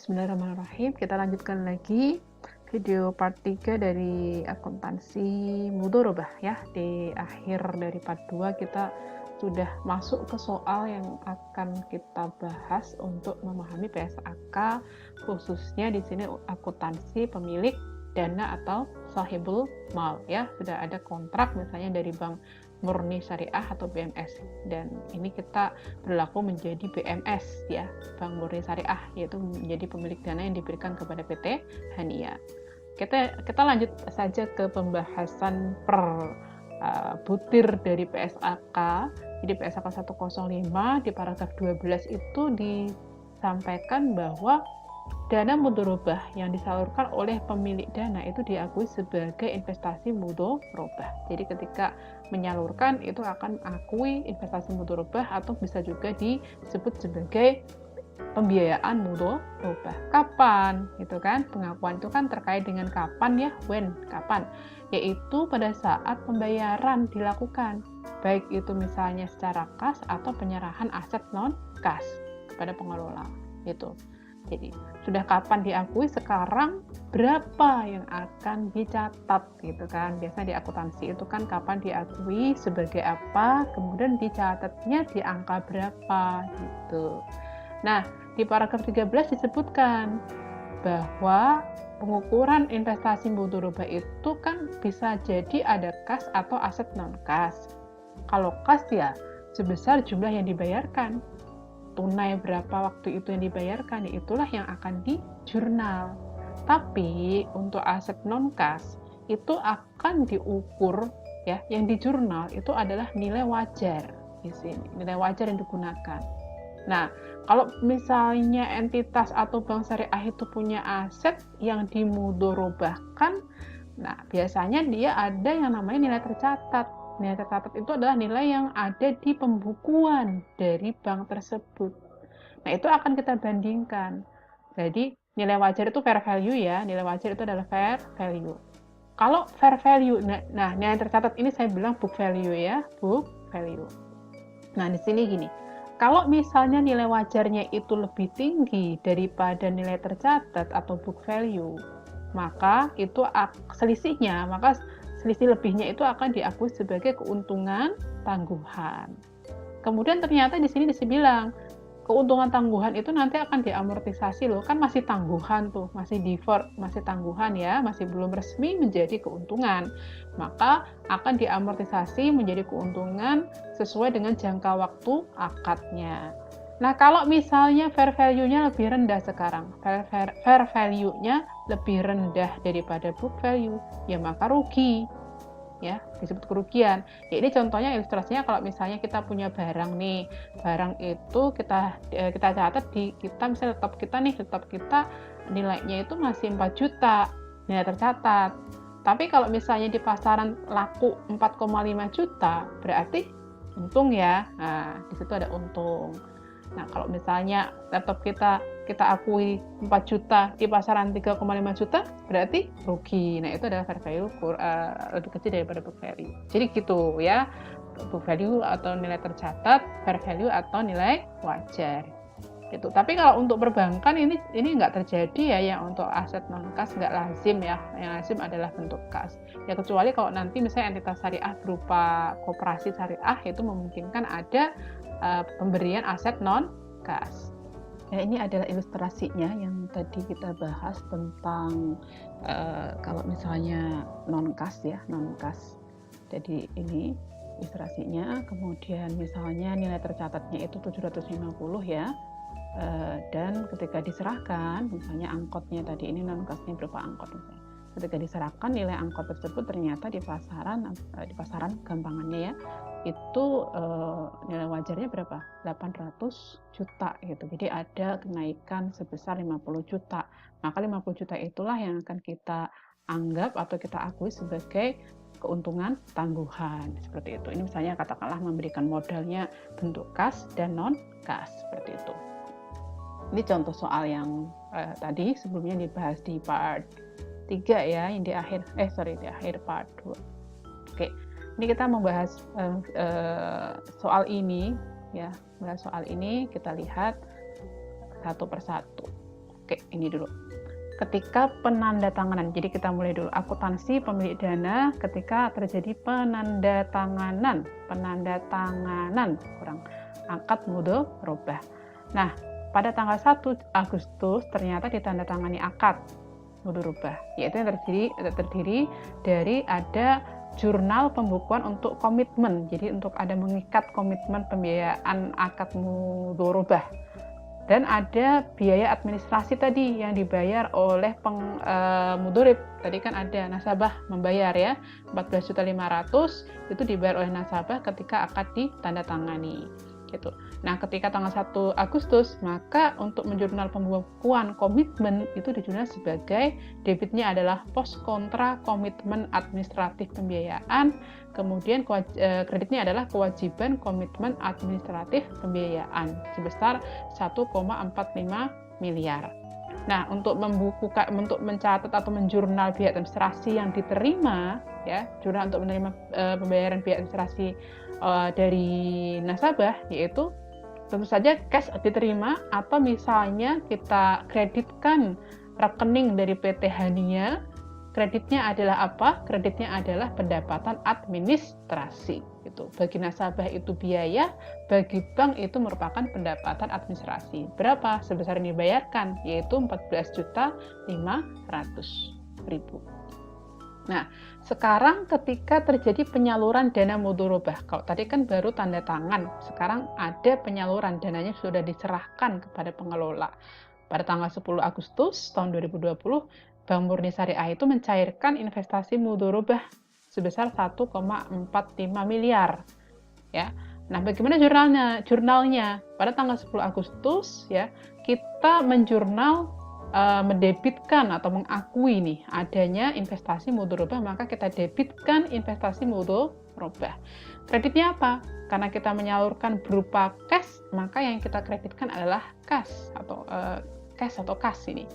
Bismillahirrahmanirrahim. Kita lanjutkan lagi video part 3 dari akuntansi mudhorobah ya. Di akhir dari part 2 kita sudah masuk ke soal yang akan kita bahas untuk memahami PSAK, khususnya di sini akuntansi pemilik dana atau sahibul mal ya. Sudah ada kontrak misalnya dari Bank Murni Syariah atau BMS, dan ini kita berlaku menjadi BMS ya, Bank Murni Syariah, yaitu menjadi pemilik dana yang diberikan kepada PT Hania. Kita lanjut saja ke pembahasan per butir dari PSAK. Jadi PSAK 105 di paragraf 12 itu disampaikan bahwa dana mudhorobah yang disalurkan oleh pemilik dana itu diakui sebagai investasi mudhorobah. Jadi ketika menyalurkan itu akan akui investasi mudhorobah, atau bisa juga disebut sebagai pembiayaan mudhorobah. Kapan? Gitu kan? Pengakuan itu kan terkait dengan kapan ya, when, kapan. Yaitu pada saat pembayaran dilakukan. Baik itu misalnya secara kas atau penyerahan aset non kas kepada pengelola. Gitu. Jadi sudah kapan diakui, sekarang berapa yang akan dicatat gitu kan. Biasanya di akuntansi itu kan kapan diakui sebagai apa, kemudian dicatatnya di angka berapa gitu. Nah, di paragraf 13 disebutkan bahwa pengukuran investasi mudhorobah itu kan bisa jadi ada kas atau aset non kas. Kalau kas ya sebesar jumlah yang dibayarkan. Tunai berapa waktu itu yang dibayarkan, itulah yang akan di jurnal. Tapi untuk aset non kas itu akan diukur ya, yang di jurnal itu adalah nilai wajar di sini, nilai wajar yang digunakan. Nah, kalau misalnya entitas atau bank syariah itu punya aset yang dimudhorobahkan, nah biasanya dia ada yang namanya nilai tercatat. Nilai tercatat itu adalah nilai yang ada di pembukuan dari bank tersebut. Nah, itu akan kita bandingkan. Jadi, nilai wajar itu fair value ya. Nilai wajar itu adalah fair value. Kalau fair value, nah nilai tercatat ini saya bilang book value ya, book value. Nah, di sini gini. Kalau misalnya nilai wajarnya itu lebih tinggi daripada nilai tercatat atau book value, maka itu selisih lebihnya itu akan diakui sebagai keuntungan tangguhan. Kemudian ternyata di sini dibilang keuntungan tangguhan itu nanti akan diamortisasi loh, kan masih tangguhan tuh, masih deferred, masih tangguhan ya, masih belum resmi menjadi keuntungan. Maka akan diamortisasi menjadi keuntungan sesuai dengan jangka waktu akadnya. Nah, kalau misalnya fair value-nya lebih rendah sekarang, fair value-nya lebih rendah daripada book value, ya maka rugi. Ya, disebut kerugian. Ya, ini contohnya, ilustrasinya kalau misalnya kita punya barang nih, barang itu kita catat di kita, misalnya laptop kita nilainya itu masih 4 juta nilai tercatat. Tapi kalau misalnya di pasaran laku 4,5 juta, berarti untung ya. Nah, di situ ada untung. Nah, kalau misalnya laptop kita akui 4 juta di pasaran 3,5 juta, berarti rugi. Nah, itu adalah fair value lebih kecil daripada book value. Jadi gitu ya, book value atau nilai tercatat, fair value atau nilai wajar. Gitu. Tapi kalau untuk perbankan ini nggak terjadi ya, yang untuk aset non kas nggak lazim ya. Yang lazim adalah bentuk kas. Ya kecuali kalau nanti misalnya entitas syariah berupa koperasi syariah, itu memungkinkan ada pemberian aset non kas. Ya, ini adalah ilustrasinya yang tadi kita bahas tentang kalau misalnya non kas ya, non kas. Jadi ini ilustrasinya, kemudian misalnya nilai tercatatnya itu 750 ya. Dan ketika diserahkan, misalnya angkotnya tadi ini non kasnya berupa angkot misalnya. Ketika diserahkan nilai angkot tersebut ternyata di pasaran gampangannya ya, itu nilai wajarnya berapa? 800 juta gitu. Jadi ada kenaikan sebesar 50 juta. Maka 50 juta itulah yang akan kita anggap atau kita akui sebagai keuntungan tangguhan, seperti itu. Ini misalnya katakanlah memberikan modalnya bentuk kas dan non kas, seperti itu. Ini contoh soal yang tadi sebelumnya dibahas di part 3 ya, yang di akhir part 2. Oke, ini kita membahas soal ini ya. Bahas soal ini kita lihat satu persatu. Oke, ini dulu. Ketika penandatanganan, jadi kita mulai dulu. Akuntansi pemilik dana ketika terjadi penandatanganan kurang akad mudharabah. Nah, pada tanggal 1 Agustus ternyata ditandatangani akad mudharabah, yaitu yang terdiri dari ada jurnal pembukuan untuk komitmen. Jadi untuk ada mengikat komitmen pembiayaan akad mudharabah. Dan ada biaya administrasi tadi yang dibayar oleh mudharib. Tadi kan ada nasabah membayar ya, 14.500.000 itu dibayar oleh nasabah ketika akad ditandatangani. Gitu. Nah, ketika tanggal 1 Agustus, maka untuk menjurnal pembukuan komitmen itu dijurnal sebagai debitnya adalah pos kontra komitmen administratif pembiayaan, kemudian kreditnya adalah kewajiban komitmen administratif pembiayaan sebesar 1,45 miliar. Nah, untuk mencatat atau menjurnal biaya administrasi yang diterima, ya, jurnal untuk menerima pembayaran biaya administrasi dari nasabah, yaitu tentu saja cash diterima atau misalnya kita kreditkan rekening dari PT Hania. Kreditnya adalah apa? Kreditnya adalah pendapatan administrasi. Gitu. Bagi nasabah itu biaya, bagi bank itu merupakan pendapatan administrasi. Berapa? Sebesar yang dibayarkan, yaitu 14.500.000. Nah, sekarang ketika terjadi penyaluran dana mudharabah, kalau tadi kan baru tanda tangan, sekarang ada penyaluran, dananya sudah diserahkan kepada pengelola. Pada tanggal 10 Agustus tahun 2020, Bank Murni Syariah itu mencairkan investasi mudharabah sebesar 1,45 miliar. Ya. Nah, bagaimana jurnalnya? Pada tanggal 10 Agustus ya, kita menjurnal mendebitkan atau mengakui nih adanya investasi mudharabah, maka kita debitkan investasi mudharabah. Kreditnya apa? Karena kita menyalurkan berupa cash, maka yang kita kreditkan adalah cash atau kas ini.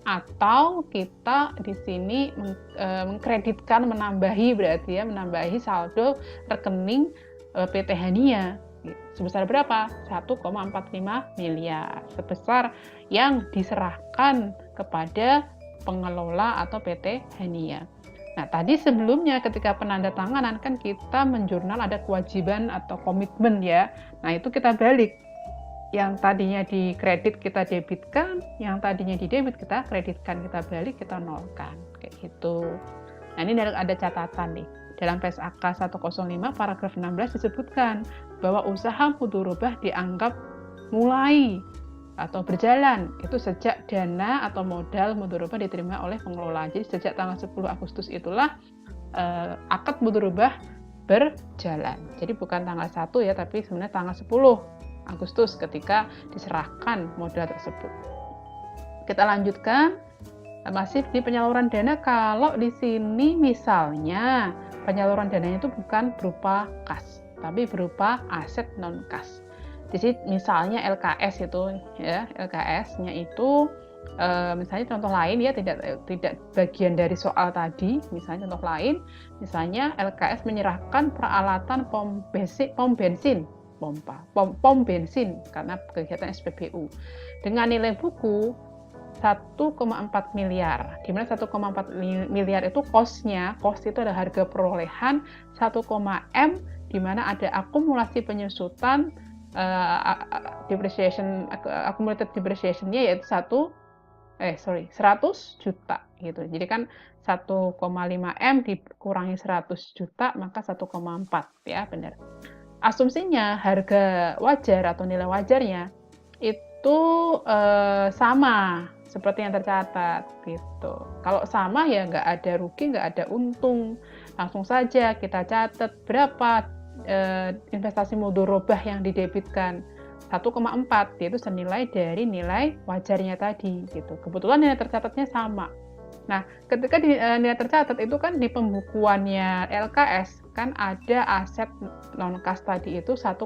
Atau kita di sini mengkreditkan, menambahi saldo rekening PT Hania. Sebesar berapa? 1,45 miliar. Sebesar yang diserahkan kepada pengelola atau PT Hania. Nah, tadi sebelumnya ketika penandatanganan kan kita menjurnal ada kewajiban atau komitmen ya. Nah, itu kita balik. Yang tadinya di kredit kita debitkan, yang tadinya di debit kita kreditkan, kita balik, kita nolkan. Kayak gitu. Nah, ini ada catatan nih. Dalam PSAK 105 paragraf 16 disebutkan bahwa usaha mudharabah dianggap mulai atau berjalan itu sejak dana atau modal mudharabah diterima oleh pengelola. Jadi sejak tanggal 10 Agustus itulah akad mudharabah berjalan. Jadi bukan tanggal 1 ya, tapi sebenarnya tanggal 10 Agustus ketika diserahkan modal tersebut. Kita lanjutkan masih di penyaluran dana. Kalau di sini misalnya penyaluran dananya itu bukan berupa kas, tapi berupa aset non kas. Di sini misalnya LKS itu ya, LKS-nya itu misalnya contoh lain ya, tidak bagian dari soal tadi. Misalnya contoh lain, misalnya LKS menyerahkan peralatan pom bensin karena kegiatan SPBU dengan nilai buku 1,4 miliar, di mana 1,4 miliar itu cost-nya, cost itu ada harga perolehan 1, M, di mana ada akumulasi penyusutan accumulated depreciation-nya yaitu 100 juta gitu. Jadi kan 1,5 M dikurangi 100 juta maka 1,4 ya, benar. Asumsinya harga wajar atau nilai wajarnya itu sama seperti yang tercatat gitu. Kalau sama ya nggak ada rugi, nggak ada untung. Langsung saja kita catat berapa investasi mudharabah yang didebitkan 1,4, yaitu senilai dari nilai wajarnya tadi gitu. Kebetulan nilai tercatatnya sama. Nah, ketika nilai tercatat itu kan di pembukuannya LKS kan ada aset non-kas tadi itu 1,5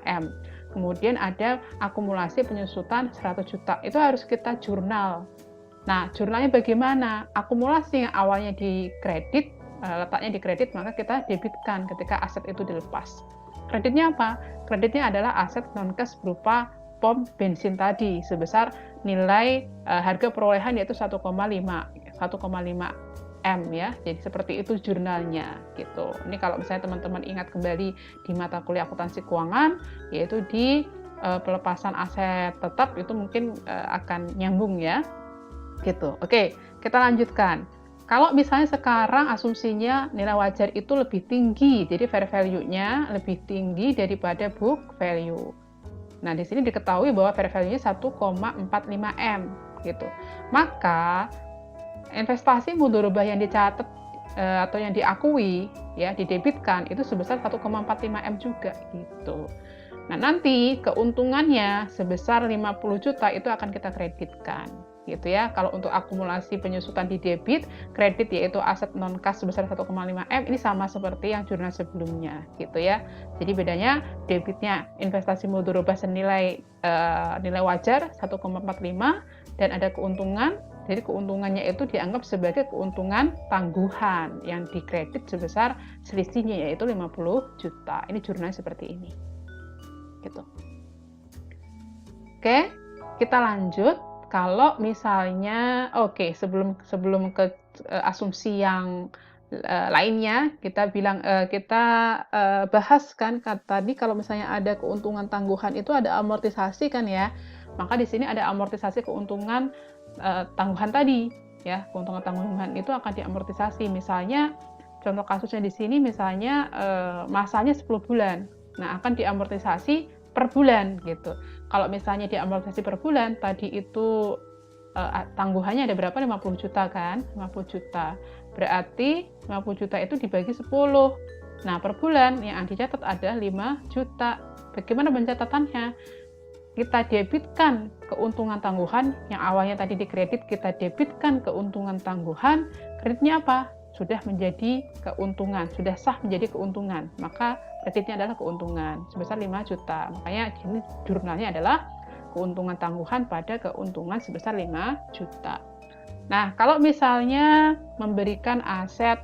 M. Kemudian ada akumulasi penyusutan 100 juta. Itu harus kita jurnal. Nah, jurnalnya bagaimana? Akumulasi yang awalnya di kredit, letaknya di kredit, maka kita debitkan ketika aset itu dilepas. Kreditnya apa? Kreditnya adalah aset non-kas berupa pom bensin tadi sebesar nilai harga perolehan yaitu 1,5 M ya. Jadi seperti itu jurnalnya gitu. Ini kalau misalnya teman-teman ingat kembali di mata kuliah akuntansi keuangan, yaitu di pelepasan aset tetap, itu mungkin akan nyambung ya gitu. Oke, kita lanjutkan. Kalau misalnya sekarang asumsinya nilai wajar itu lebih tinggi, jadi fair value-nya lebih tinggi daripada book value. Nah, di sini diketahui bahwa fair value-nya 1,45 M gitu. Maka investasi mudharabah yang dicatat atau yang diakui ya, didebitkan itu sebesar 1,45 M juga gitu. Nah, nanti keuntungannya sebesar 50 juta itu akan kita kreditkan gitu ya. Kalau untuk akumulasi penyusutan di debit, kredit yaitu aset non kas sebesar 1,5 M, ini sama seperti yang jurnal sebelumnya gitu ya. Jadi bedanya debitnya investasi mudharabah senilai nilai wajar 1,45 dan ada keuntungan. Jadi keuntungannya itu dianggap sebagai keuntungan tangguhan yang dikredit sebesar selisihnya yaitu 50 juta. Ini jurnalnya seperti ini. Gitu. Oke, kita lanjut. Kalau misalnya, sebelum ke asumsi yang lainnya, kita bahas kan tadi kalau misalnya ada keuntungan tangguhan itu ada amortisasi kan ya. Maka di sini ada amortisasi keuntungan tangguhan tadi ya. Keuntungan tangguhan itu akan diamortisasi. Misalnya contoh kasusnya di sini misalnya masanya 10 bulan. Nah, akan diamortisasi per bulan gitu. Kalau misalnya diamortisasi per bulan, tadi itu tangguhannya ada berapa? 50 juta kan? 50 juta. Berarti 50 juta itu dibagi 10. Nah, per bulan yang dicatat ada 5 juta. Bagaimana pencatatannya? Kita debitkan keuntungan tangguhan, yang awalnya tadi dikredit, kita debitkan keuntungan tangguhan, kreditnya apa? Sudah menjadi keuntungan, sudah sah menjadi keuntungan, maka kreditnya adalah keuntungan sebesar 5 juta. Makanya ini jurnalnya adalah keuntungan tangguhan pada keuntungan sebesar 5 juta. Nah, kalau misalnya memberikan aset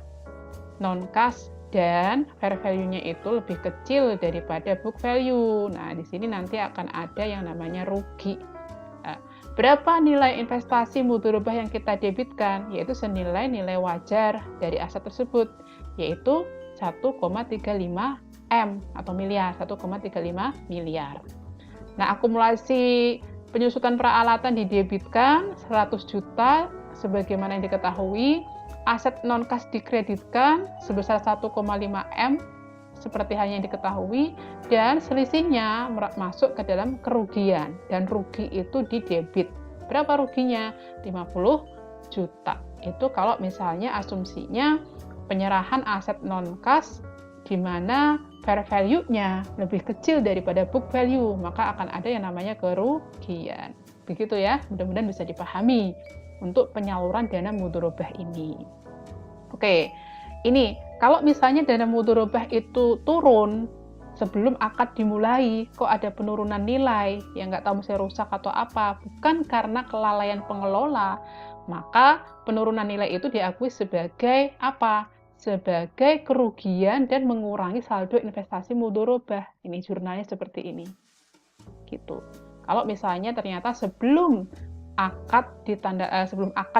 non-kas dan fair value-nya itu lebih kecil daripada book value. Nah, di sini nanti akan ada yang namanya rugi. Berapa nilai investasi mudharabah yang kita debitkan? Yaitu senilai nilai wajar dari aset tersebut, yaitu 1,35 M atau miliar, 1,35 miliar. Nah, akumulasi penyusutan peralatan didebitkan 100 juta sebagaimana yang diketahui, aset non-kas dikreditkan sebesar 1,5 M seperti hanya yang diketahui, dan selisihnya masuk ke dalam kerugian, dan rugi itu di debit. Berapa ruginya? 50 juta. Itu kalau misalnya asumsinya penyerahan aset non-kas di mana fair value-nya lebih kecil daripada book value, maka akan ada yang namanya kerugian. Begitu ya, mudah-mudahan bisa dipahami untuk penyaluran dana mudharabah ini. Oke, ini kalau misalnya dana mudharabah itu turun sebelum akad dimulai, kok ada penurunan nilai, yang nggak tahu misalnya rusak atau apa, bukan karena kelalaian pengelola, maka penurunan nilai itu diakui sebagai apa? Sebagai kerugian dan mengurangi saldo investasi mudharabah. Ini jurnalnya seperti ini. Gitu. Kalau misalnya ternyata sebelum akad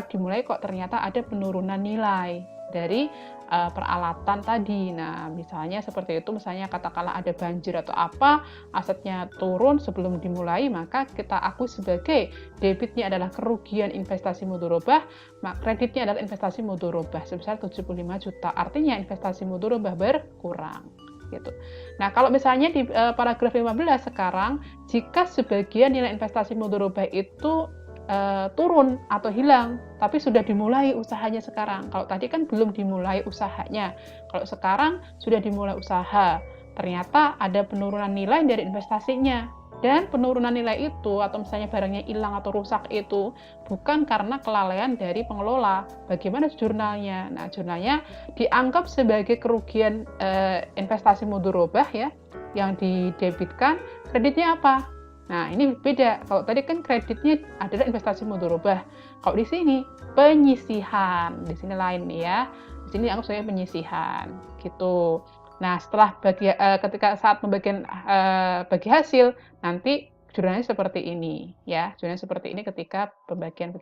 dimulai kok ternyata ada penurunan nilai dari peralatan tadi. Nah, misalnya seperti itu, misalnya katakanlah ada banjir atau apa, asetnya turun sebelum dimulai, maka kita akui sebagai debitnya adalah kerugian investasi mudharabah, maka kreditnya adalah investasi mudharabah sebesar 75 juta. Artinya investasi mudharabah berkurang. Gitu. Nah, kalau misalnya di paragraf 15 sekarang, jika sebagian nilai investasi mudharabah itu turun atau hilang, tapi sudah dimulai usahanya sekarang. Kalau tadi kan belum dimulai usahanya, kalau sekarang sudah dimulai usaha, ternyata ada penurunan nilai dari investasinya, dan penurunan nilai itu atau misalnya barangnya hilang atau rusak itu bukan karena kelalaian dari pengelola. Bagaimana jurnalnya? Nah, jurnalnya dianggap sebagai kerugian investasi mudharabah ya, yang didebitkan. Kreditnya apa? Nah, ini beda. Kalau tadi kan kreditnya adalah investasi mudharabah. Kalau di sini penyisihan. Di sini lain nih ya. Di sini anggap sebagai penyisihan gitu. Nah, setelah ketika saat pembagian bagi hasil, nanti jurnalnya seperti ini ya, jurnalnya seperti ini ketika pembagian